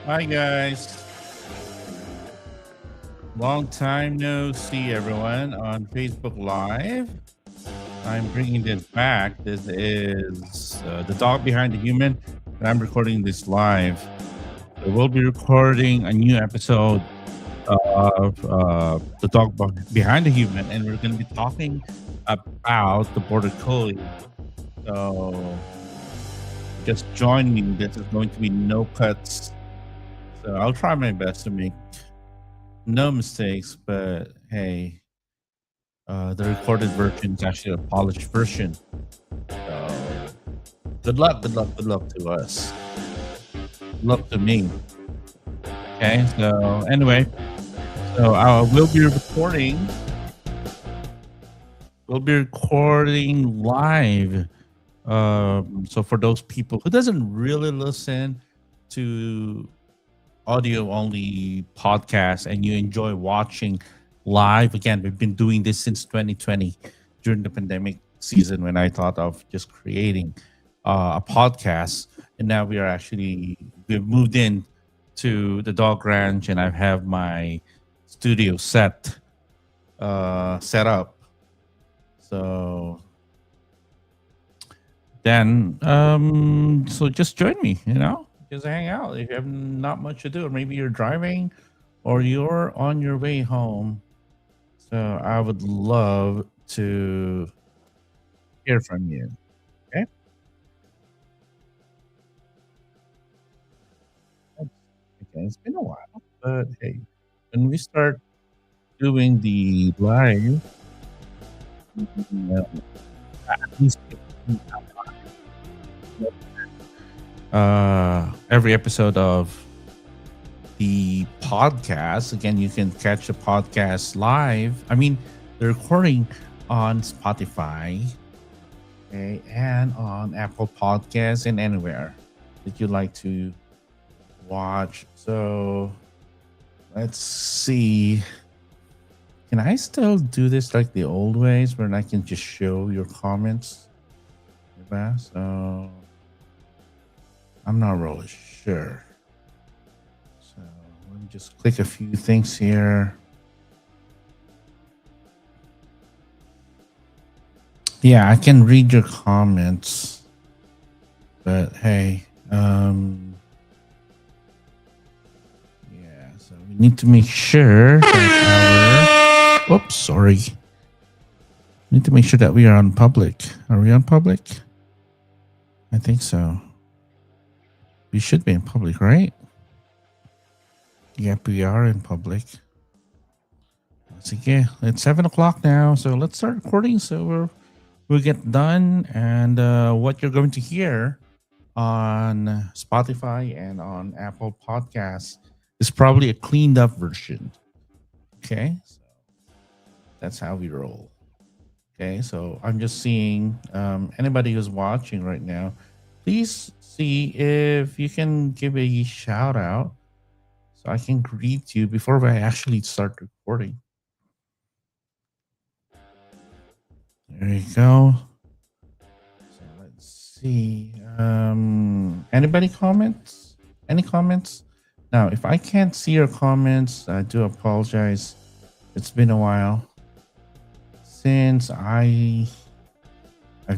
Hi guys. Long time no see everyone on Facebook Live. I'm bringing this back. This is the dog behind the human, and I'm recording this live. So we'll be recording a new episode of the dog behind the human, and we're going to be talking about the Border Collie. So just join me. This is going to be no cuts. So I'll try my best to make no mistakes, but hey, the recorded version is actually a polished version. So good luck, good luck, good luck to us. Good luck to me. Okay, so anyway, so we'll be recording. We'll be recording live. So for those people who doesn't really listen to audio only podcasts and you enjoy watching live, again, we've been doing this since 2020 during the pandemic season when I thought of just creating a podcast, and now we've moved in to the dog ranch, and I have my studio set up. So then so just join me, just hang out if you have not much to do, or maybe you're driving or you're on your way home. So I would love to hear from you. Okay. Okay, it's been a while, but hey, when we start doing the live, uh, at least every episode of the podcast. Again, you can catch the podcast live. I mean, the recording on Spotify, okay, and on Apple Podcasts and anywhere that you like to watch. So let's see. Can I still do this like the old ways where I can just show your comments? So I'm not really sure. So let me just click a few things here. Yeah, I can read your comments, but hey, yeah, so we need to make sure that oops, sorry. We need to make sure that we are on public. Are we on public? I think so. We should be in public, right? Yep, we are in public. Sige, it's 7 o'clock now, so let's start recording. So we'll get done, and what you're going to hear on Spotify and on Apple Podcasts is probably a cleaned up version. Okay, so that's how we roll. Okay, so I'm just seeing anybody who's watching right now, please see if you can give a shout out so I can greet you before I actually start recording. There you go. So let's see. Anybody comments? Any comments? Now, if I can't see your comments, I do apologize. It's been a while since I've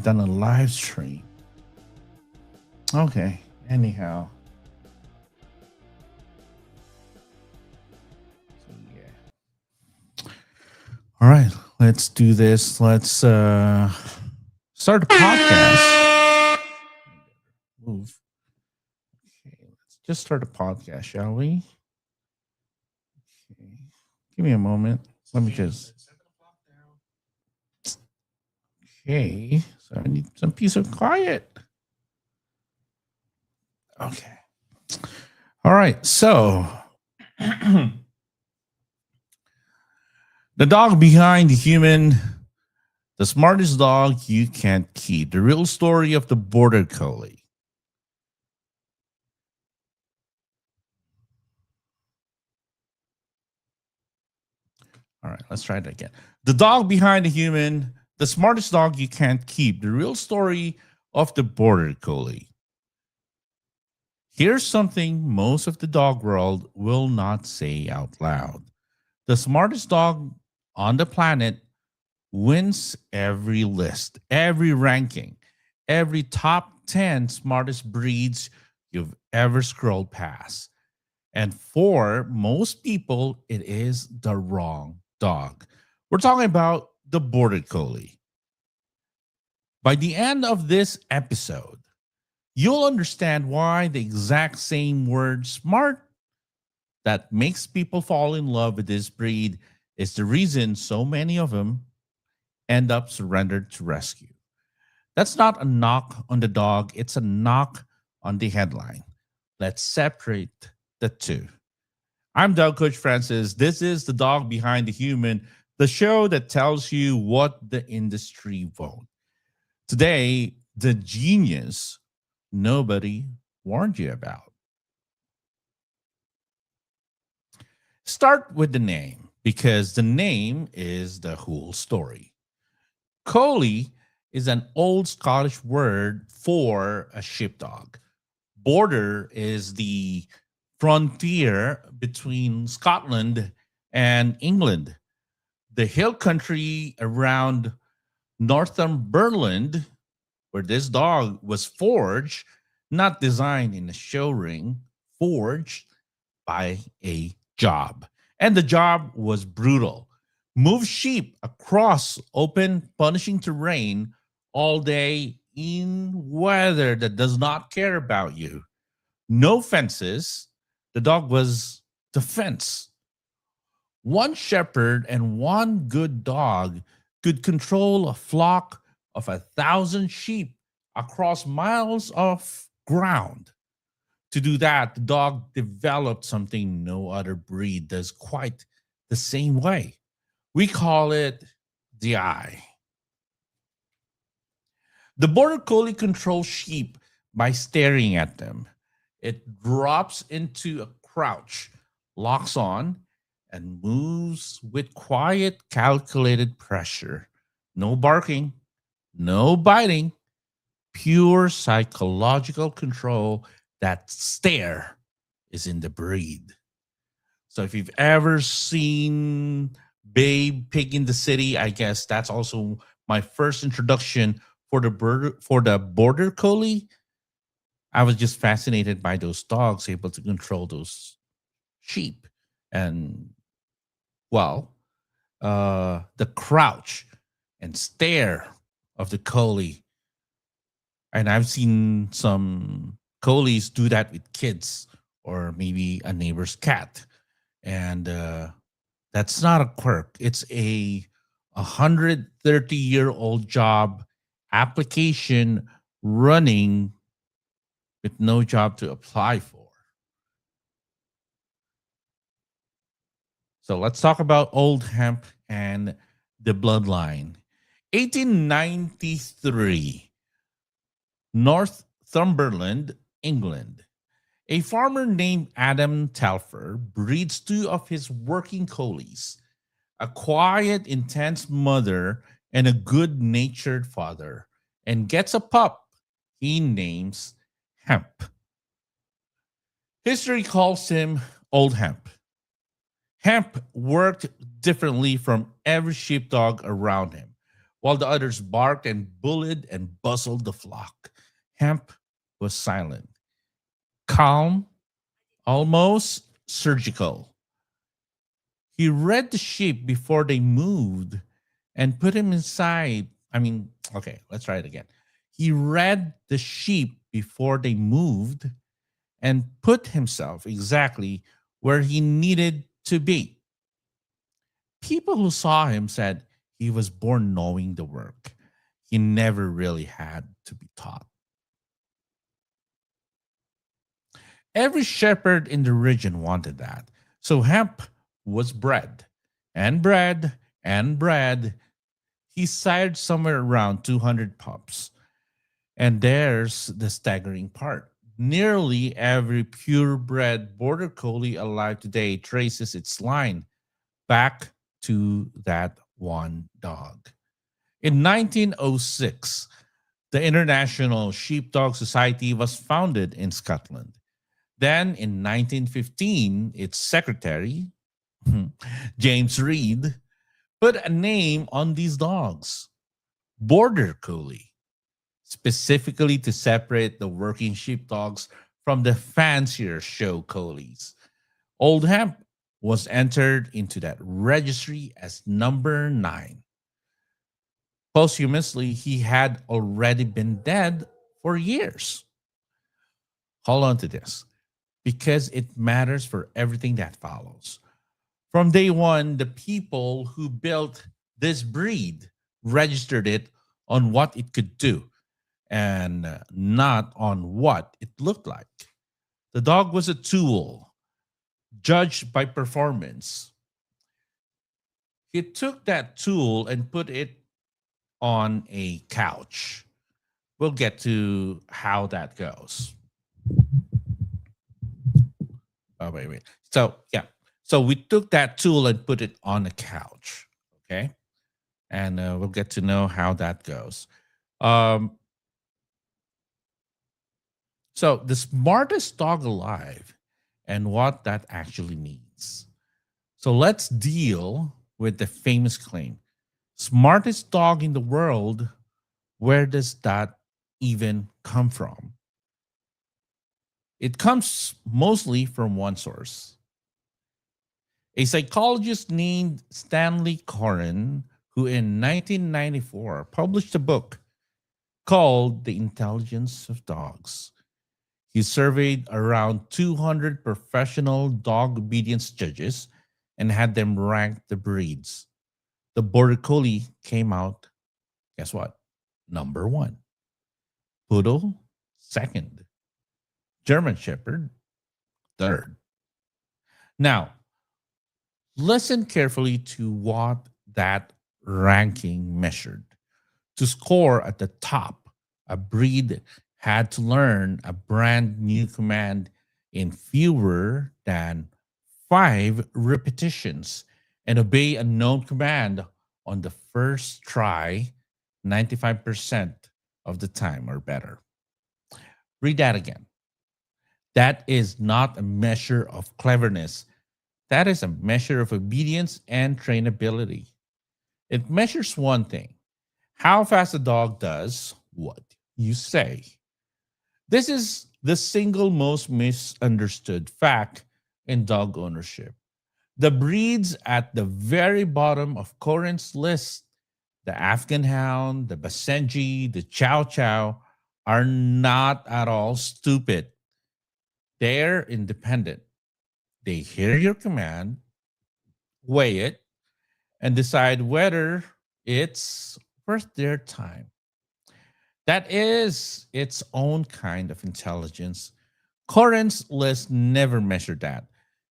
done a live stream. Okay. Anyhow. So yeah. All right. Let's do this. Let's start the podcast. Move. Okay. Let's just start a podcast, shall we? Okay. Give me a moment. Let me just. Okay. So I need some peace and quiet. Okay. All right. So the dog behind the human, the smartest dog you can't keep. The real story of the Border Collie. All right, let's try that again. The dog behind the human, the smartest dog you can't keep. The real story of the Border Collie. Here's something most of the dog world will not say out loud. The smartest dog on the planet wins every list, every ranking, every top 10 smartest breeds you've ever scrolled past. And for most people, it is the wrong dog. We're talking about the Border Collie. By the end of this episode, you'll understand why the exact same word smart that makes people fall in love with this breed is the reason so many of them end up surrendered to rescue. That's not a knock on the dog, it's a knock on the headline. Let's separate the two. I'm Dog Coach Francis. This is the dog behind the human, the show that tells you what the industry won't. Today, the genius nobody warned you about. Start with the name because the name is the whole story. Collie is an old Scottish word for a sheepdog. Border is the frontier between Scotland and England. The hill country around Northumberland, where this dog was forged, not designed in a show ring, forged by a job. And the job was brutal. Move sheep across open, punishing terrain all day in weather that does not care about you. No fences. The dog was the fence. One shepherd and one good dog could control a flock of 1,000 sheep across miles of ground. To do that, the dog developed something no other breed does quite the same way. We call it the eye. The Border Collie controls sheep by staring at them. It drops into a crouch, locks on, and moves with quiet, calculated pressure. No barking, no biting, pure psychological control. That stare is in the breed. So if you've ever seen Babe Pig in the City, I guess that's also my first introduction for the Border Collie. I was just fascinated by those dogs able to control those sheep and well, the crouch and stare of the collie. And I've seen some collies do that with kids or maybe a neighbor's cat. And that's not a quirk. It's a 130-year-old job application running with no job to apply for. So let's talk about old hemp and the bloodline. 1893, Northumberland, England. A farmer named Adam Telfer breeds two of his working collies, a quiet, intense mother and a good natured father, and gets a pup he names Hemp. History calls him Old Hemp. Hemp worked differently from every sheepdog around him. While the others barked and bullied and bustled the flock, Hemp was silent, calm, almost surgical. He read the sheep before they moved and put him inside. Okay, let's try it again. He read the sheep before they moved and put himself exactly where he needed to be. People who saw him said he was born knowing the work. He never really had to be taught. Every shepherd in the region wanted that. So Hemp was bred and bred and bred. He sired somewhere around 200 pups. And there's the staggering part. Nearly every purebred border collie alive today traces its line back to that one dog. In 1906, the International Sheepdog Society was founded in Scotland. Then in 1915, its secretary, James Reed, put a name on these dogs, Border Collie, specifically to separate the working sheepdogs from the fancier show collies. Old Hemp was entered into that registry as number 9. Posthumously, he had already been dead for years. Hold on to this because it matters for everything that follows. From day one, the people who built this breed registered it on what it could do and not on what it looked like. The dog was a tool judged by performance. He took that tool and put it on a couch. We'll get to how that goes. Oh, wait. So, yeah. So we took that tool and put it on a couch. Okay. And we'll get to know how that goes. Um, so, the smartest dog alive and what that actually means. So, let's deal with the famous claim smartest dog in the world. Where does that even come from? It comes mostly from one source. A psychologist named Stanley Coren, who in 1994 published a book called The Intelligence of Dogs. He surveyed around 200 professional dog obedience judges and had them rank the breeds. The Border Collie came out, guess what? Number 1. Poodle, second. German Shepherd, third. Now, listen carefully to what that ranking measured. To score at the top, a breed had to learn a brand new command in fewer than 5 repetitions and obey a known command on the first try 95% of the time or better. Read that again. That is not a measure of cleverness. That is a measure of obedience and trainability. It measures one thing: how fast a dog does what you say. This is the single most misunderstood fact in dog ownership. The breeds at the very bottom of Corin's list, the Afghan Hound, the Basenji, the Chow Chow, are not at all stupid. They're independent. They hear your command, weigh it, and decide whether it's worth their time. That is its own kind of intelligence. Corin's list never measured that.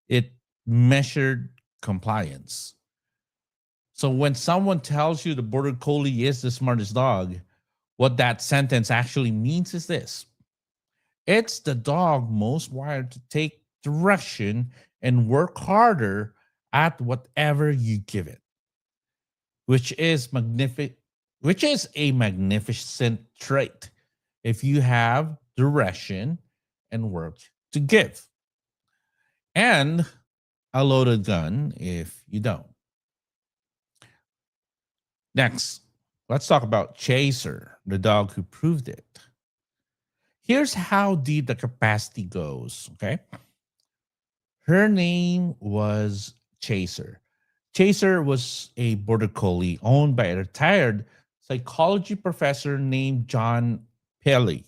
It measured compliance. So when someone tells you the Border Collie is the smartest dog, what that sentence actually means is this: it's the dog most wired to take direction and work harder at whatever you give it, which is magnificent, which is a magnificent trait if you have direction and work to give, and a loaded gun if you don't. Next, let's talk about Chaser, the dog who proved it. Here's how deep the capacity goes, okay? Her name was Chaser. Chaser was a border collie owned by a retired psychology professor named John Pelly,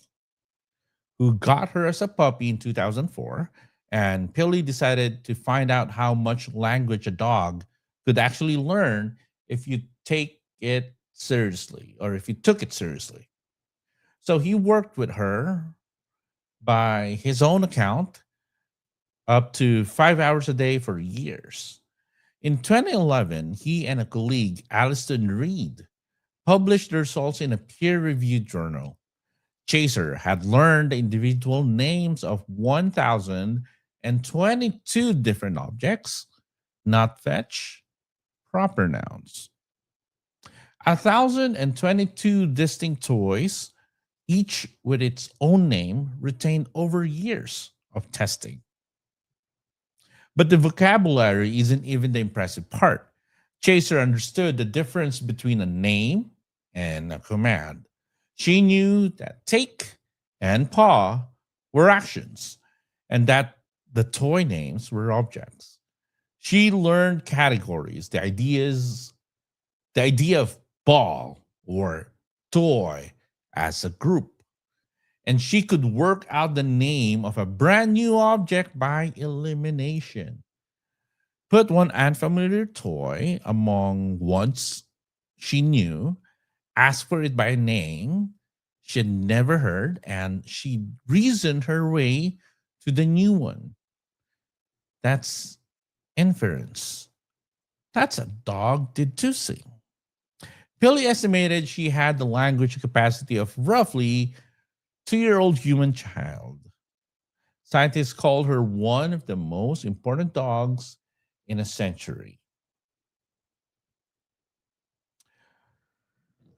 who got her as a puppy in 2004. And Pelly decided to find out how much language a dog could actually learn if you take it seriously or if you took it seriously. So he worked with her by his own account up to 5 hours a day for years. In 2011, he and a colleague, Alliston Reed, published the results in a peer reviewed journal. Chaser had learned the individual names of 1,022 different objects, not fetch, proper nouns. 1,022 distinct toys, each with its own name, retained over years. of testing. But the vocabulary isn't even the impressive part. Chaser understood the difference between a name and a command. She knew that take and paw were actions, and that the toy names were objects. She learned categories, the idea of ball or toy as a group. And she could work out the name of a brand new object by elimination. Put one unfamiliar toy among ones she knew, ask for it by name she'd never heard, and she reasoned her way to the new one. That's inference. That's a dog did too sing. Billy estimated she had the language capacity of roughly 2-year-old human child. Scientists called her one of the most important dogs in a century.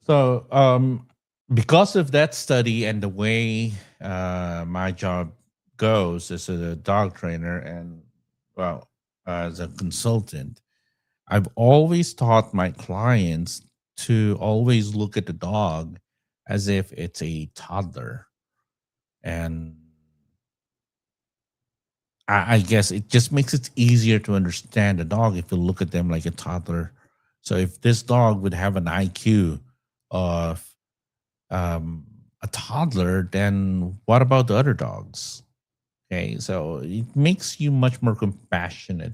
So, because of that study and the way my job goes as a dog trainer and, well, as a consultant, I've always taught my clients to always look at the dog as if it's a toddler. And I guess it just makes it easier to understand a dog if you look at them like a toddler. So if this dog would have an IQ of um, a toddler, then what about the other dogs? Okay, so it makes you much more compassionate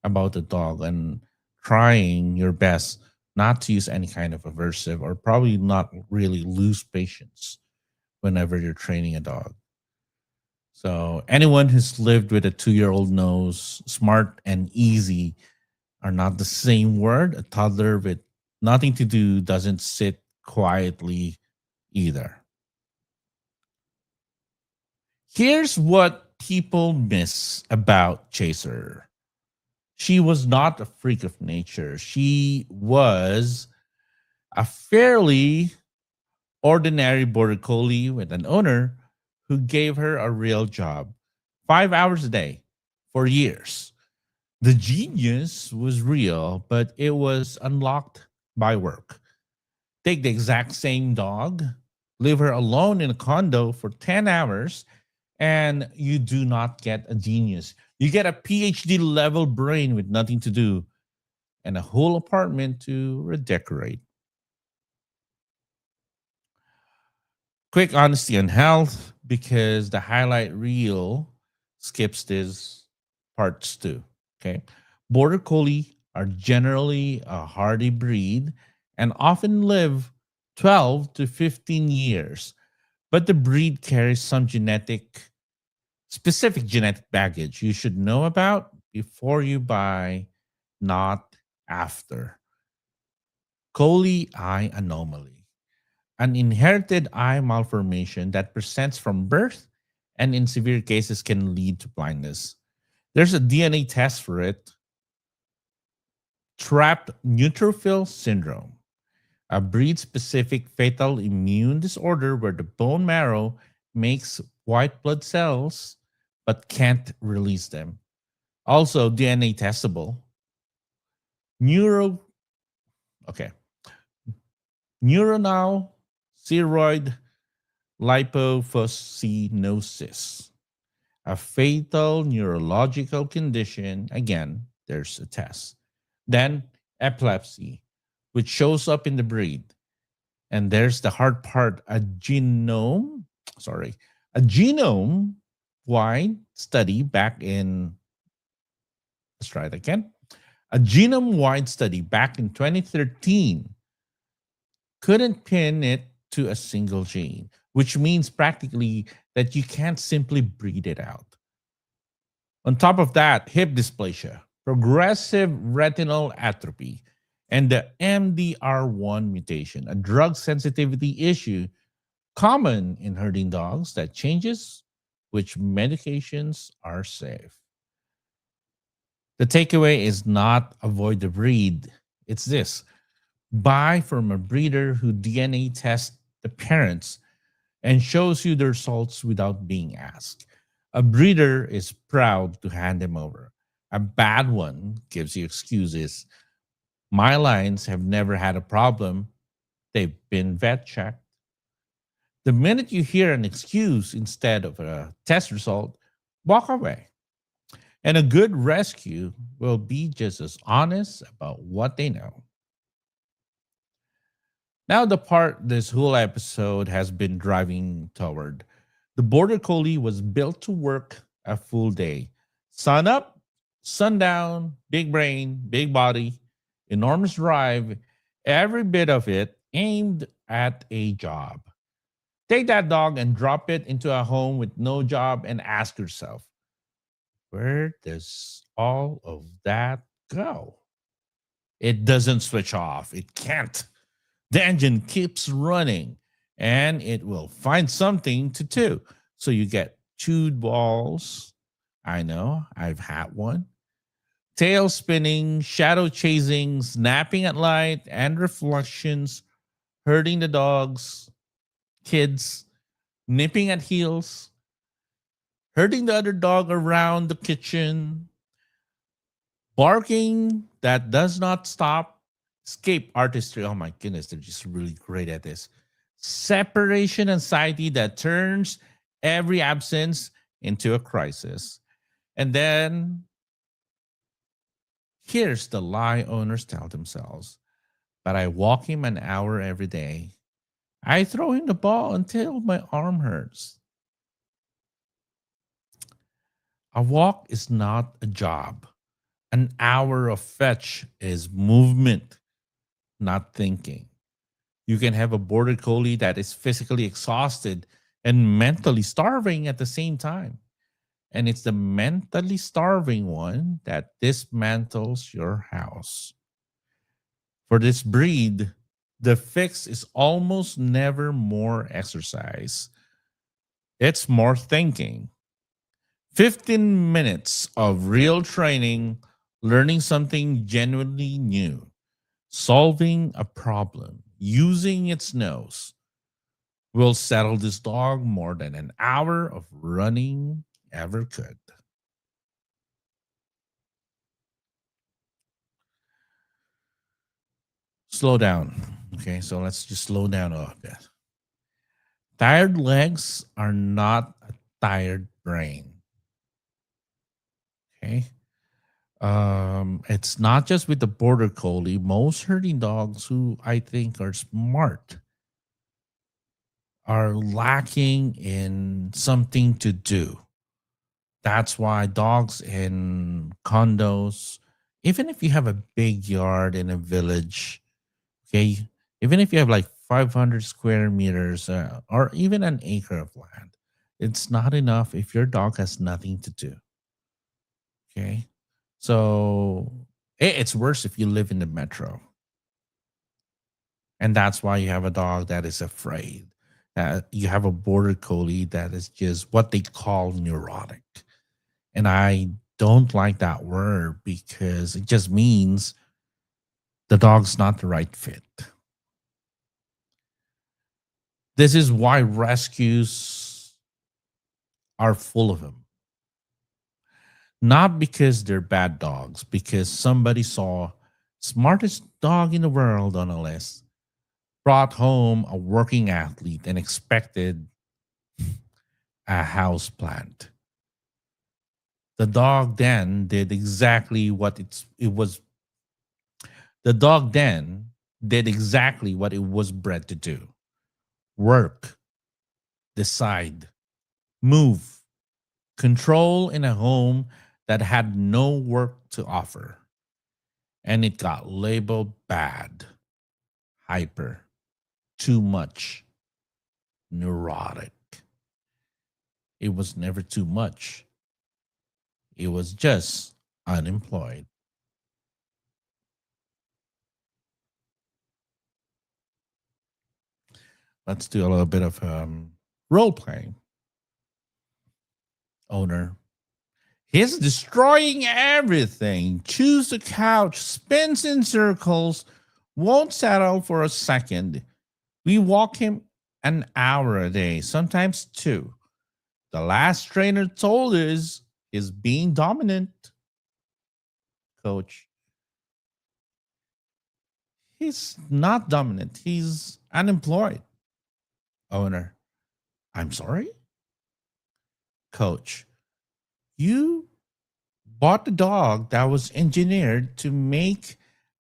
about the dog and trying your best not to use any kind of aversive or probably not really lose patience whenever you're training a dog. So anyone who's lived with a 2-year-old knows smart and easy are not the same word. A toddler with nothing to do doesn't sit quietly either. Here's what people miss about Chaser. She was not a freak of nature. She was a fairly ordinary border collie with an owner who gave her a real job 5 hours a day for years. The genius was real, but it was unlocked by work. Take the exact same dog, leave her alone in a condo for 10 hours, and you do not get a genius. You get a PhD level brain with nothing to do and a whole apartment to redecorate. Quick honesty on health because the highlight reel skips this parts too. Okay. Border Collie are generally a hardy breed and often live 12 to 15 years, but the breed carries some specific genetic baggage you should know about before you buy, not after. Collie eye anomaly, an inherited eye malformation that presents from birth and in severe cases can lead to blindness. There's a DNA test for it. Trapped neutrophil syndrome, a breed specific fatal immune disorder where the bone marrow makes white blood cells but can't release them. Also, DNA testable. Neuro, okay, neuronal ceroid lipofuscinosis, a fatal neurological condition. Again, there's a test. Then epilepsy, which shows up in the breed. And there's the hard part, a genome wide study back in, let's try it again. A genome wide study back in 2013 couldn't pin it to a single gene, which means practically that you can't simply breed it out. On top of that, hip dysplasia, progressive retinal atrophy, and the MDR1 mutation, a drug sensitivity issue common in herding dogs that changes which medications are safe. The takeaway is not avoid the breed. It's this: buy from a breeder who DNA tests the parents and shows you the results without being asked. A breeder is proud to hand them over. A bad one gives you excuses. My lines have never had a problem. They've been vet checked. The minute you hear an excuse instead of a test result, walk away. And a good rescue will be just as honest about what they know. Now, the part this whole episode has been driving toward. The Border Collie was built to work a full day. Sun up, sun down, big brain, big body, enormous drive, every bit of it aimed at a job. Take that dog and drop it into a home with no job and ask yourself, where does all of that go? It doesn't switch off. It can't. The engine keeps running and it will find something to do. So you get chewed balls. I know, I've had one. Tail spinning, shadow chasing, snapping at light, and reflections, hurting the dogs, kids, nipping at heels, herding the other dog around the kitchen, barking that does not stop, escape artistry. Oh my goodness, they're just really great at this. Separation anxiety that turns every absence into a crisis. And then here's the lie owners tell themselves. But I walk him an hour every day. I throw him the ball until my arm hurts. A walk is not a job. An hour of fetch is movement, not thinking. You can have a border collie that is physically exhausted and mentally starving at the same time. And it's the mentally starving one that dismantles your house. For this breed, the fix is almost never more exercise, it's more thinking. 15 minutes of real training, learning something genuinely new, solving a problem, using its nose will settle this dog more than an hour of running ever could. Slow down. Okay, so let's just slow down a little bit. Tired legs are not a tired brain. Okay. It's not just with the border collie. Most herding dogs who I think are smart are lacking in something to do. That's why dogs in condos, even if you have a big yard in a village, okay, even if you have like 500 square meters or even an acre of land, it's not enough if your dog has nothing to do. Okay. So it's worse if you live in the metro. And that's why you have a dog that is afraid. You have a border collie that is just what they call neurotic. And I don't like that word because it just means the dog's not the right fit. This is why rescues are full of them. Not because they're bad dogs, because somebody saw smartest dog in the world on a list, brought home a working athlete and expected a house plant. The dog then did exactly what it was the dog then did exactly what it was bred to do. Work, decide, move, control in a home that had no work to offer. And it got labeled bad, hyper, too much, neurotic. It was never too much. It was just unemployed. Let's do a little bit of role playing. Owner. He's destroying everything. Chews the couch, spins in circles, won't settle for a second. We walk him an hour a day, sometimes two. The last trainer told us is being dominant, coach. He's not dominant. He's unemployed. Owner, I'm sorry? Coach, you bought a dog that was engineered to make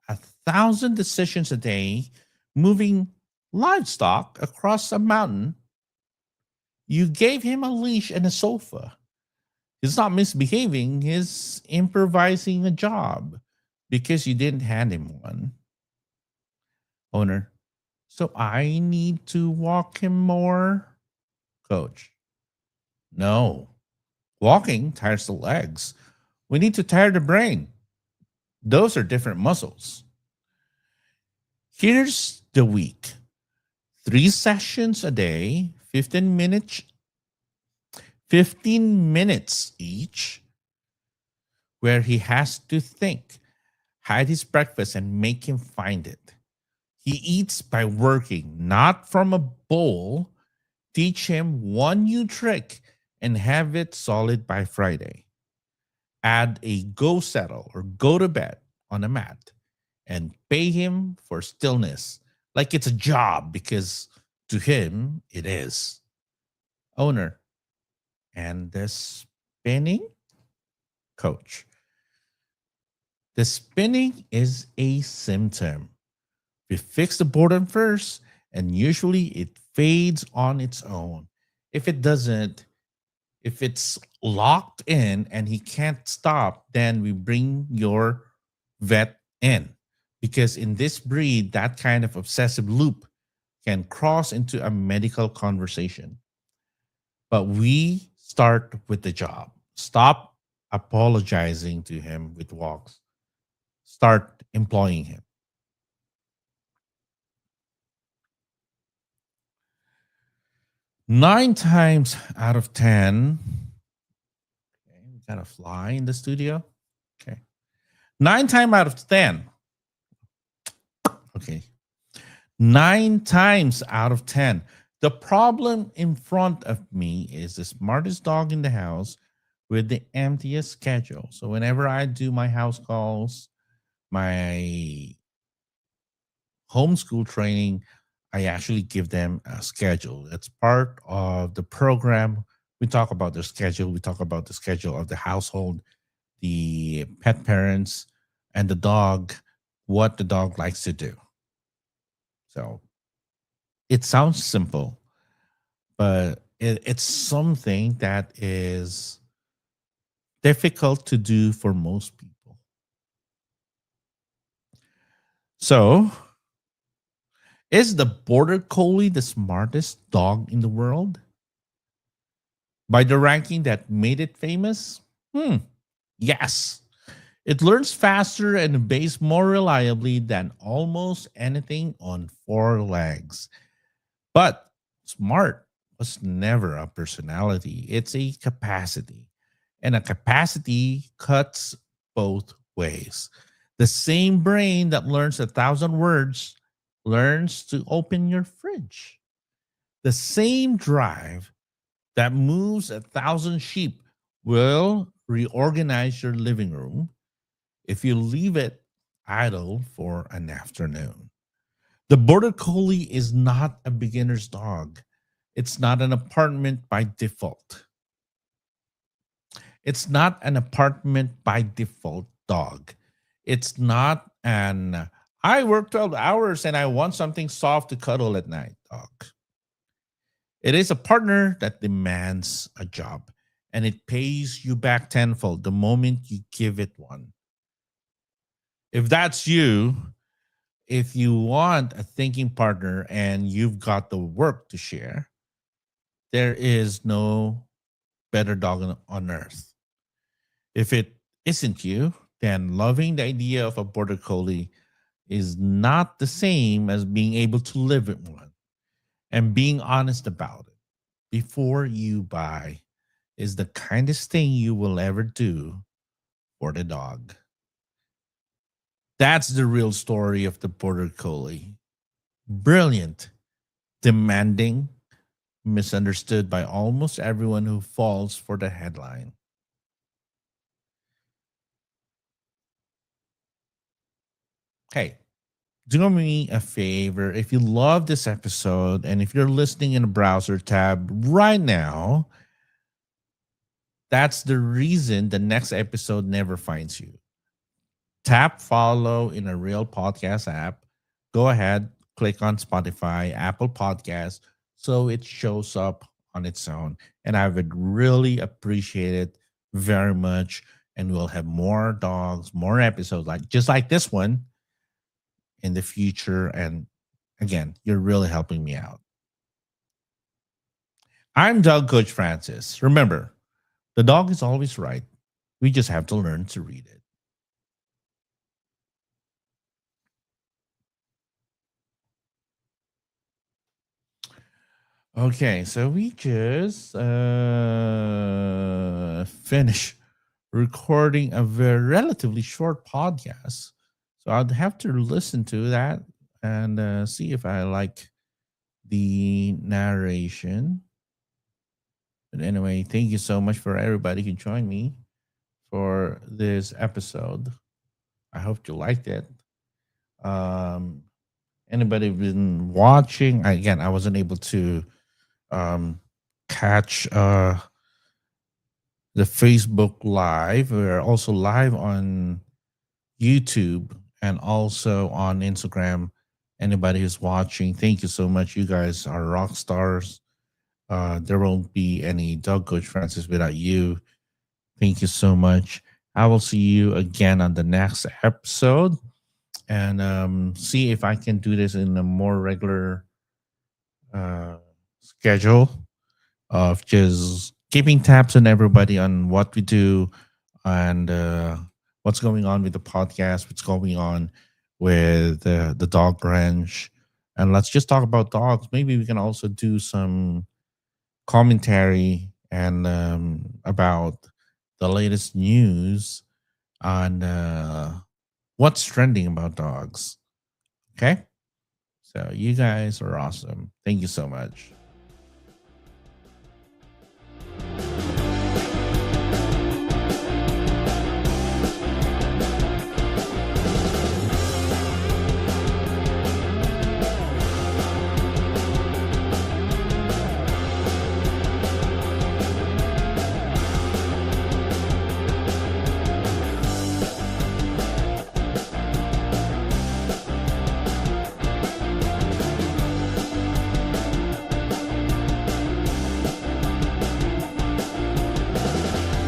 1,000 decisions a day, moving livestock across a mountain. You gave him a leash and a sofa. He's not misbehaving, he's improvising a job because you didn't hand him one. Owner, so I need to walk him more? Coach, no. Walking tires the legs. We need to tire the brain. Those are different muscles. Here's the week: 3 sessions a day, 15 minutes each, where he has to think, hide his breakfast, and make him find it. He eats by working, not from a bowl. Teach him one new trick and have it solid by Friday. Add a go settle or go to bed on a mat and pay him for stillness like it's a job because to him it is. Owner, and the spinning? Coach, the spinning is a symptom. We fix the boredom first, and usually it fades on its own. If it doesn't, if it's locked in and he can't stop, then we bring your vet in. Because in this breed, that kind of obsessive loop can cross into a medical conversation. But we start with the job. Stop apologizing to him with walks. Start employing him. 9 times out of 10, okay, we got a fly in the studio. Okay. 9 times out of 10. Okay. 9 times out of 10. The problem in front of me is the smartest dog in the house with the emptiest schedule. So whenever I do my house calls, my homeschool training, I actually give them a schedule. It's part of the program. We talk about their schedule. We talk about the schedule of the household, the pet parents, and the dog, what the dog likes to do. So it sounds simple, but it's something that is difficult to do for most people. So, is the Border Collie the smartest dog in the world? By the ranking that made it famous? Yes. It learns faster and obeys more reliably than almost anything on 4 legs. But smart was never a personality, it's a capacity. And a capacity cuts both ways. The same brain that learns 1,000 words learns to open your fridge. The same drive that moves 1,000 sheep will reorganize your living room if you leave it idle for an afternoon. The Border Collie is not a beginner's dog. It's not an apartment by default. It's not an apartment by default dog. It's not an I work 12 hours and I want something soft to cuddle at night dog. It is a partner that demands a job and it pays you back tenfold the moment you give it one. If that's you, if you want a thinking partner and you've got the work to share, there is no better dog on earth. If it isn't you, then loving the idea of a border collie is not the same as being able to live with one. And being honest about it before you buy is the kindest thing you will ever do for the dog. That's the real story of the border collie. Brilliant, demanding, misunderstood by almost everyone who falls for the headline. Hey, do me a favor. If you love this episode and if you're listening in a browser tab right now, that's the reason the next episode never finds you. Tap follow in a real podcast app. Go ahead, click on Spotify, Apple Podcasts, so it shows up on its own. And I would really appreciate it very much. And we'll have more dogs, more episodes like just like this one in the future. And again, you're really helping me out. I'm Dog Coach Francis. Remember, the dog is always right. We just have to learn to read it. Okay, so we just finished recording a very relatively short podcast. So I'd have to listen to that and see if I like the narration. But anyway, thank you so much for everybody who joined me for this episode. I hope you liked it. Um, Anybody been watching? Again, I wasn't able to um, catch the Facebook Live. We're also live on YouTube and also on Instagram. Anybody who's watching, thank you so much. You guys are rock stars. There won't be any Dog Coach Francis without you. Thank you so much. I will see you again on the next episode and see if I can do this in a more regular uh, schedule of just keeping tabs on everybody on what we do and what's going on with the podcast, what's going on with the dog ranch. And let's just talk about dogs. Maybe we can also do some commentary and about the latest news on what's trending about dogs. Okay. So you guys are awesome. Thank you so much.